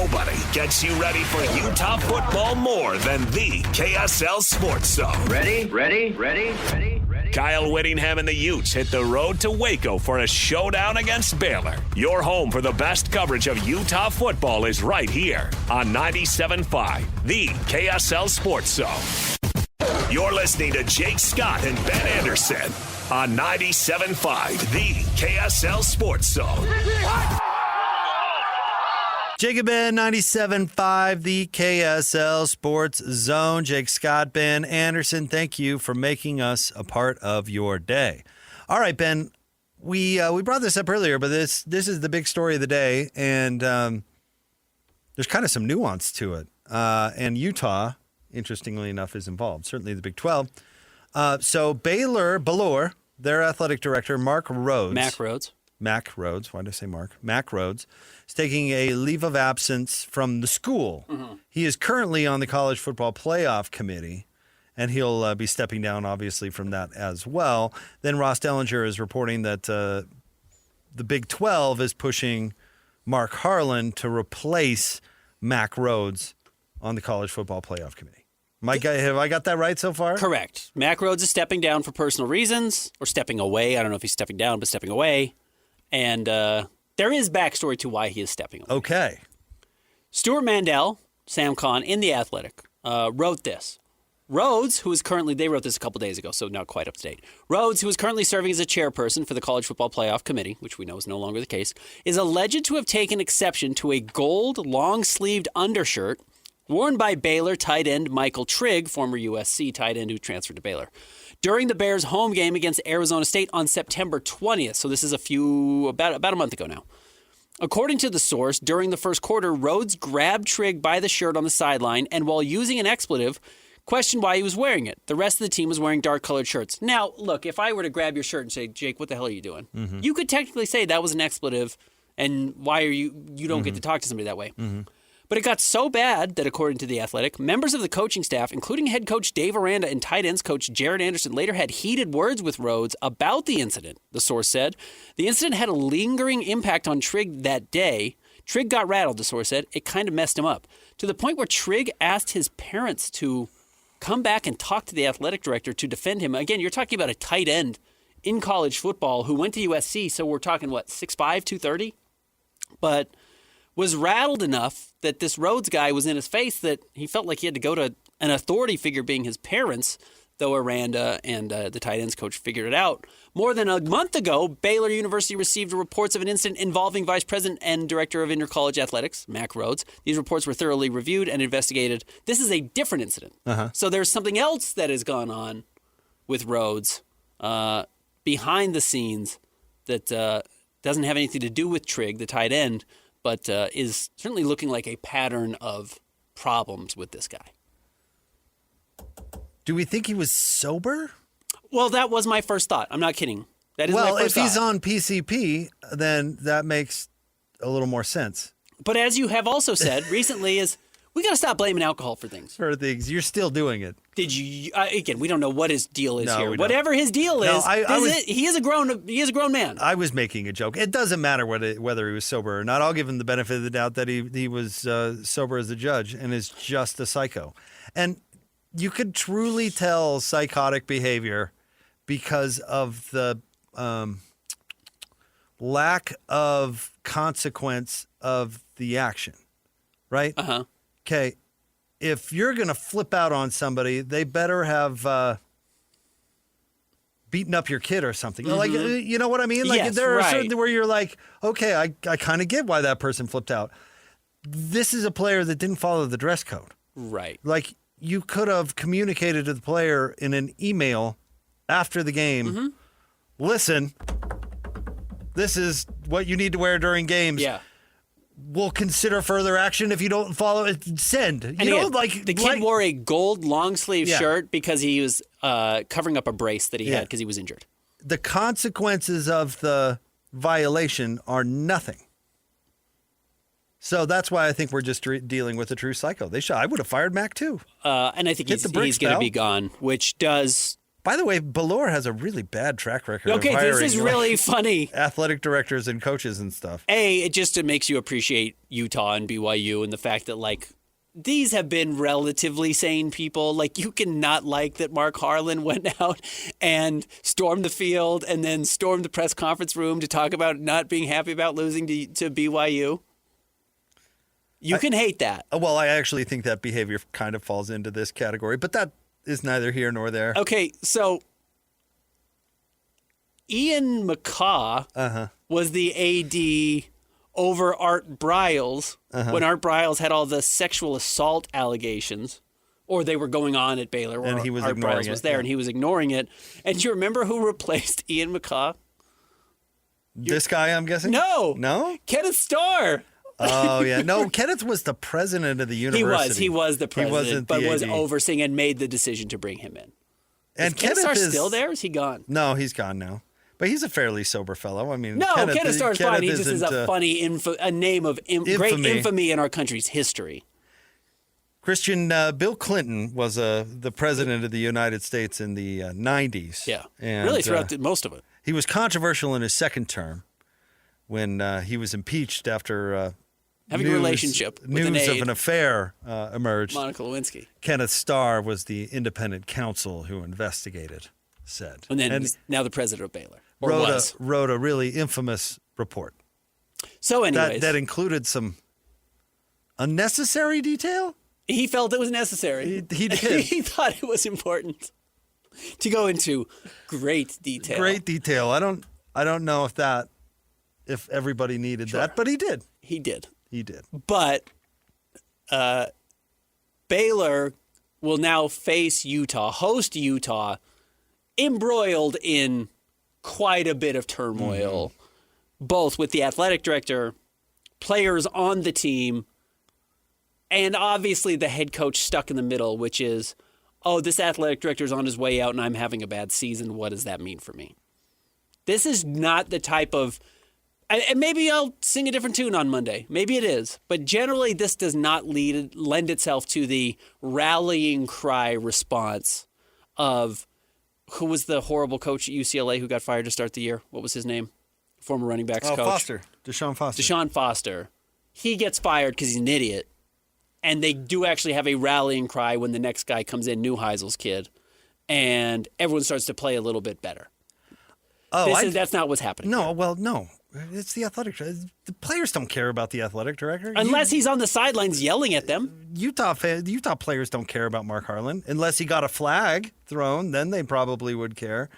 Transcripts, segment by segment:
Nobody gets you ready for Utah football more than the KSL Sports Zone. Ready? Kyle Whittingham and the Utes hit the road to Waco for a showdown against Baylor. Your home for the best coverage of Utah football is right here on 97.5, the KSL Sports Zone. You're listening to Jake Scott and Ben Anderson on 97.5, the KSL Sports Zone. Jacob Ben, 97.5, the KSL Sports Zone. Jake Scott, Ben Anderson, thank you for making us a part of your day. All right, Ben, we brought this up earlier, but this is the big story of the day, and there's kind of some nuance to it. And Utah, interestingly enough, is involved, certainly the Big 12. So Baylor, their athletic director, Mack Rhoades. Why did I say Mark? Mack Rhoades is taking a leave of absence from the school. Mm-hmm. He is currently on the College Football Playoff Committee, and he'll be stepping down, obviously, from that as well. Then Ross Dellinger is reporting that the Big 12 is pushing Mark Harlan to replace Mack Rhoades on the College Football Playoff Committee. Have I got that right so far? Correct. Mack Rhoades is stepping down for personal reasons, or stepping away. I don't know if he's stepping down, but stepping away. And there is backstory to why he is stepping away. Okay. Stuart Mandel, Sam Kahn, in The Athletic, wrote this. Rhoades, who is currently, they wrote this a couple days ago, so not quite up to date. Rhoades, who is currently serving as a chairperson for the College Football Playoff Committee, which we know is no longer the case, is alleged to have taken exception to a gold long-sleeved undershirt worn by Baylor tight end Michael Trigg, former USC tight end who transferred to Baylor, during the Bears' home game against Arizona State on September 20th. So this is about a month ago now. According to the source, during the first quarter, Rhoades grabbed Trigg by the shirt on the sideline and, while using an expletive, questioned why he was wearing it. The rest of the team was wearing dark-colored shirts. Now, look, if I were to grab your shirt and say, Jake, what the hell are you doing? Mm-hmm. You could technically say that was an expletive, and why are you don't get to talk to somebody that way. Mm-hmm. But it got so bad that, according to The Athletic, members of the coaching staff, including head coach Dave Aranda and tight ends coach Jared Anderson, later had heated words with Rhoades about the incident, the source said. The incident had a lingering impact on Trigg that day. Trigg got rattled, the source said. It kind of messed him up, to the point where Trigg asked his parents to come back and talk to the athletic director to defend him. Again, you're talking about a tight end in college football who went to USC, so we're talking, 6'5", 230? But was rattled enough that this Rhoades guy was in his face that he felt like he had to go to an authority figure, being his parents, though Aranda and the tight ends coach figured it out. More than a month ago, Baylor University received reports of an incident involving Vice President and Director of Intercollege Athletics, Mack Rhoades. These reports were thoroughly reviewed and investigated. This is a different incident. Uh-huh. So there's something else that has gone on with Rhoades behind the scenes that doesn't have anything to do with Trigg, the tight end, but is certainly looking like a pattern of problems with this guy. Do we think he was sober? Well, that was my first thought. I'm not kidding. That is my first thought. Well, if he's on PCP, then that makes a little more sense. But as you have also said recently, we got to stop blaming alcohol for things. For things. You're still doing it. Did you? Again, we don't know what his deal is here. We don't. Whatever his deal is, he is a grown man. I was making a joke. It doesn't matter whether he was sober or not. I'll give him the benefit of the doubt that he was sober as a judge and is just a psycho. And you could truly tell psychotic behavior because of the lack of consequence of the action, right? Uh-huh. Okay. If you're going to flip out on somebody, they better have beaten up your kid or something. Mm-hmm. Like, you know what I mean? Like, yes, there are right. certain where you're like, okay, I kind of get why that person flipped out. This is a player that didn't follow the dress code. Right. Like, you could have communicated to the player in an email after the game, mm-hmm. Listen, this is what you need to wear during games. Yeah. We'll consider further action if you don't follow it. Send. The kid wore a gold long sleeve shirt because he was covering up a brace that he had because he was injured. The consequences of the violation are nothing. So that's why I think we're just dealing with a true psycho. I would have fired Mack too. And I think he's going to be gone, which does By the way, Baylor has a really bad track record of Okay, hiring this is really funny. athletic directors and coaches and stuff. It just makes you appreciate Utah and BYU and the fact that, like, these have been relatively sane people. Like, you cannot like that Mark Harlan went out and stormed the field and then stormed the press conference room to talk about not being happy about losing to BYU. You can hate that. Well, I actually think that behavior kind of falls into this category, but that is neither here nor there. Okay, so Ian McCaw was the AD over Art Briles when Art Briles had all the sexual assault allegations, or they were going on at Baylor, And he was Art ignoring Briles was it, there, yeah. and he was ignoring it. And do you remember who replaced Ian McCaw? This guy, I'm guessing? No. No? Kenneth Starr. Oh, yeah. No, Kenneth was the president of the university. He was the president, wasn't but the was AD. overseeing and made the decision to bring him in. And Is Kenneth Starr is still there? Is he gone? No, he's gone now. But he's a fairly sober fellow. I mean, No, Kenneth Starr's fine. He just is isn't, a funny a name of great infamy in our country's history. Christian, Bill Clinton was the president of the United States in the 90s. Yeah, And, really throughout most of it. He was controversial in his second term when he was impeached after Having a relationship with an news of aide. an affair emerged. Monica Lewinsky. Kenneth Starr was the independent counsel who investigated, said. And then he's now the president of Baylor. Or was. wrote a really infamous report So anyways, that included some unnecessary detail. he felt it was necessary. He did. He thought it was important to go into great detail. Great detail. I don't know if everybody needed that, but he did. He did. He did. But Baylor will now face Utah, host Utah, embroiled in quite a bit of turmoil, both with the athletic director, players on the team, and obviously the head coach stuck in the middle, which is, oh, this athletic director's on his way out and I'm having a bad season. What does that mean for me? This is not the type of... And maybe I'll sing a different tune on Monday. Maybe it is. But generally, this does not lend itself to the rallying cry response of who was the horrible coach at UCLA who got fired to start the year? What was his name? Former running backs coach. Foster. Deshaun Foster. Deshaun Foster. He gets fired because he's an idiot. And they do actually have a rallying cry when the next guy comes in, Neuheisel's kid. And everyone starts to play a little bit better. That's not what's happening. No. It's the athletic director. The players don't care about the athletic director. Unless he's on the sidelines yelling at them. Utah players don't care about Mark Harlan. Unless he got a flag thrown, then they probably would care.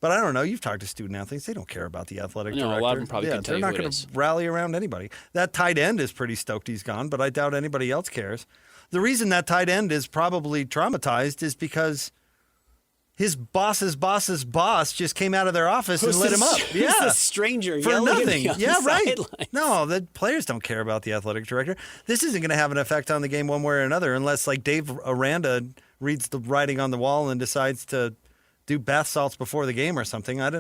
But I don't know. You've talked to student athletes. They don't care about the athletic director. No, a lot of them probably can tell you they're not who it going is. to rally around anybody. That tight end is pretty stoked he's gone, but I doubt anybody else cares. The reason that tight end is probably traumatized is because his boss's boss just came out of their office and lit him up. Who's this stranger for yelling nothing. at me on the sidelines? No, the players don't care about the athletic director. This isn't going to have an effect on the game one way or another unless, like, Dave Aranda reads the writing on the wall and decides to do bath salts before the game or something. I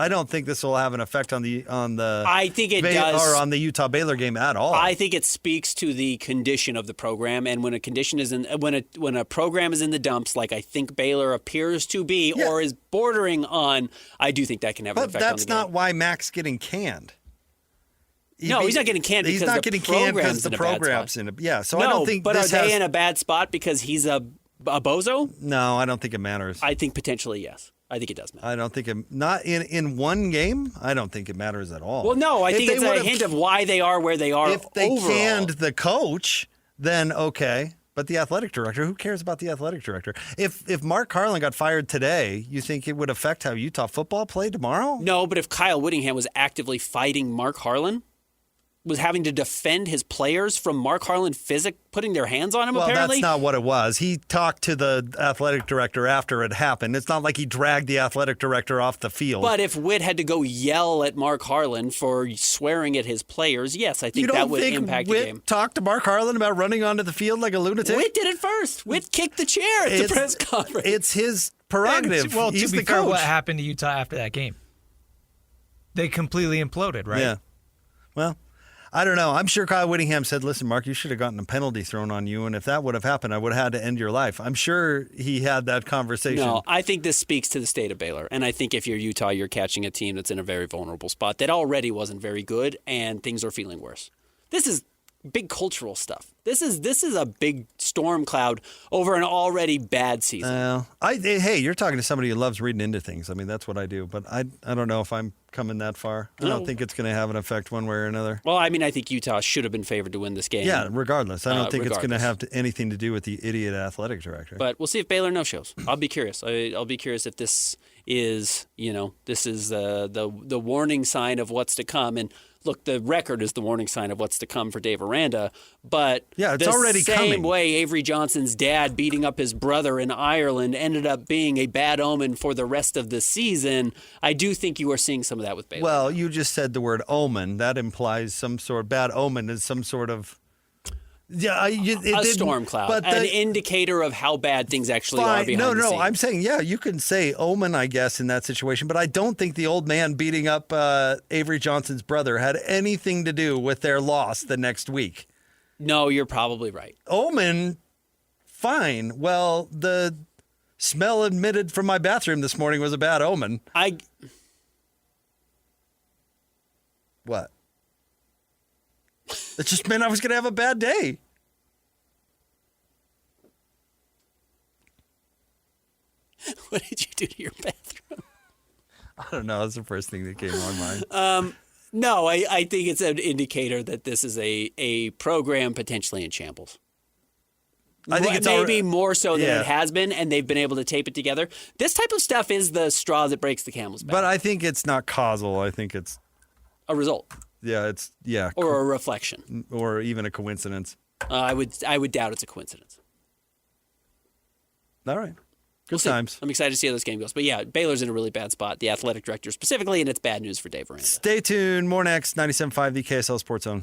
don't think this will have an effect on the. I think it does. Or on the Utah Baylor game at all. I think it speaks to the condition of the program, and when a condition is in when a program is in the dumps, like I think Baylor appears to be, or is bordering on, I do think that can have an effect on the game. But that's not why Mack's getting canned. He's not getting canned because the program's in a bad spot. Yeah, so no, I don't think. But are they in a bad spot because he's a bozo? No, I don't think it matters. I think potentially yes. I think it does matter. I don't think not in one game. I don't think it matters at all. Well, no, I think it's a hint of why they are where they are. If they overall. canned the coach, then okay. But the athletic director, who cares about the athletic director? If Mark Harlan got fired today, you think it would affect how Utah football played tomorrow? No, but if Kyle Whittingham was actively fighting Mark Harlan, was having to defend his players from Mark Harlan putting their hands on him, well, apparently? That's not what it was. He talked to the athletic director after it happened. It's not like he dragged the athletic director off the field. But if Witt had to go yell at Mark Harlan for swearing at his players, yes, I think that would impact the game. Witt talked to Mark Harlan about running onto the field like a lunatic? Witt did it first. Witt kicked the chair at the press conference. It's his prerogative. Well, He's to be the fair, coach. what happened to Utah after that game? They completely imploded, right? Yeah. Well, I don't know. I'm sure Kyle Whittingham said, listen, Mark, you should have gotten a penalty thrown on you. And if that would have happened, I would have had to end your life. I'm sure he had that conversation. No, I think this speaks to the state of Baylor. And I think if you're Utah, you're catching a team that's in a very vulnerable spot that already wasn't very good, and things are feeling worse. This is big cultural stuff. This is a big storm cloud over an already bad season. Hey, you're talking to somebody who loves reading into things. I mean, that's what I do. But I don't know if I'm coming that far. I don't think it's going to have an effect one way or another. Well, I mean, I think Utah should have been favored to win this game. Yeah, regardless. I don't think it's going to have anything to do with the idiot athletic director. But we'll see if Baylor no-shows. I'll be curious. I'll be curious if this is, the warning sign of what's to come. And look, the record is the warning sign of what's to come for Dave Aranda. But yeah, it's the already same coming. way Avery Johnson's dad beating up his brother in Ireland ended up being a bad omen for the rest of the season, I do think you are seeing some of that with Baylor. Well, you just said the word omen. That implies some sort of bad omen is some sort of a storm cloud, but an indicator of how bad things actually are behind the scenes. I'm saying, you can say omen, I guess, in that situation, but I don't think the old man beating up Avery Johnson's brother had anything to do with their loss the next week. No, you're probably right. Omen, fine. Well, the smell emitted from my bathroom this morning was a bad omen. What? It just meant I was going to have a bad day. What did you do to your bathroom? I don't know. That's the first thing that came to my mind. No, I think it's an indicator that this is a program potentially in shambles. I think it's maybe more so than it has been, and they've been able to tape it together. This type of stuff is the straw that breaks the camel's back. But I think it's not causal. I think it's a result. Or a reflection, or even a coincidence. I would doubt it's a coincidence. All right, good times. I'm excited to see how this game goes. But yeah, Baylor's in a really bad spot. The athletic director specifically, and it's bad news for Dave Aranda. Stay tuned. More next. 97.5 the KSL Sports Zone.